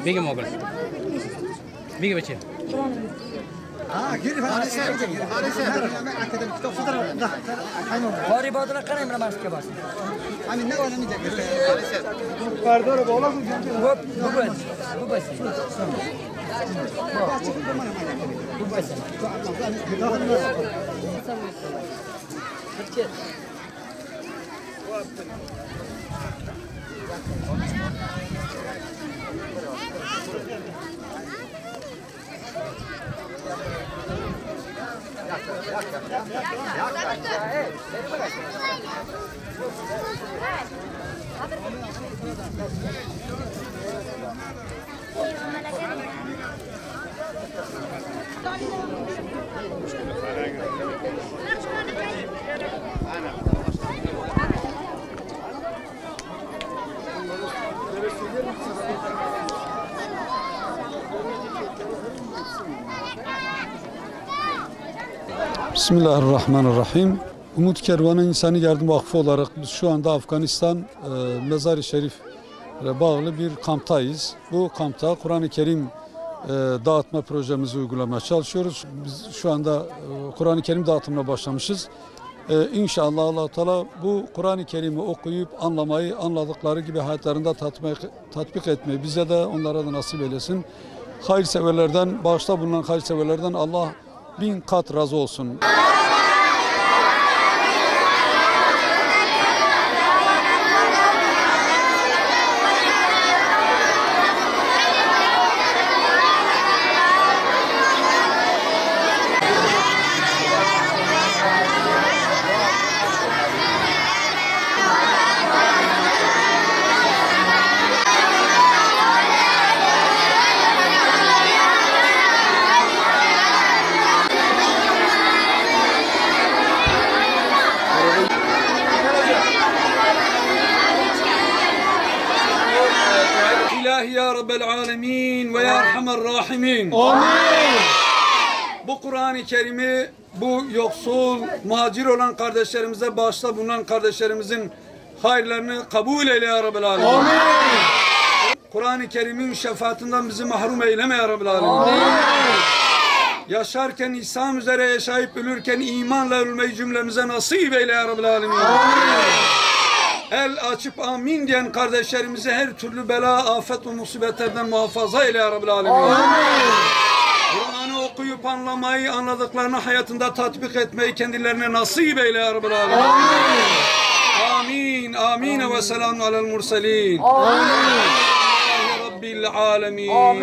Bigi mogul. Bigi bachche. Bari badana kana imra maske bas. Hani ne oynamayacak? Pardon bola bu. Bu bas. Bismillahirrahmanirrahim. Umut Kervanı İnsani Yardım Vakfı olarak biz şu anda Afganistan Mezar-ı Şerif ile bağlı bir kamptayız. Bu kampta Kur'an-ı Kerim dağıtma projemizi uygulamaya çalışıyoruz. Biz şu anda Kur'an-ı Kerim dağıtımına başlamışız. İnşallah Allah-u Teala bu Kur'an-ı Kerim'i okuyup anlamayı, anladıkları gibi hayatlarında tatbik etmeyi bize de onlara da nasip eylesin. Hayırseverlerden, bağışta bulunan hayırseverlerden Allah 1000 kat razı olsun. Ya Rabbel Alemin ve Ya Erhamer Rahimin. Amin. Bu Kur'an-ı Kerim'i bu yoksul, muhacir olan kardeşlerimize, bağışta bulunan kardeşlerimizin hayırlarını kabul eyle Ya Rabbel Alemin. Amin. Kur'an-ı Kerim'in şefaatinden bizi mahrum eyleme ya Rabbil Alemin. Yaşarken İslam üzere yaşayıp ölürken imanla ölmeyi cümlemize nasip eyle ya Rabbil Alemin. El açıp amin diyen kardeşlerimizi her türlü bela, afet ve musibetlerden muhafaza eyle ya Rabbil Alemin. Kur'an'ı okuyup anlamayı, anladıklarını hayatında tatbik etmeyi kendilerine nasip eyle ya Rabbil Alemin. Amin. Amin ve selamun alel murselin. Amin. Rabbil alemin.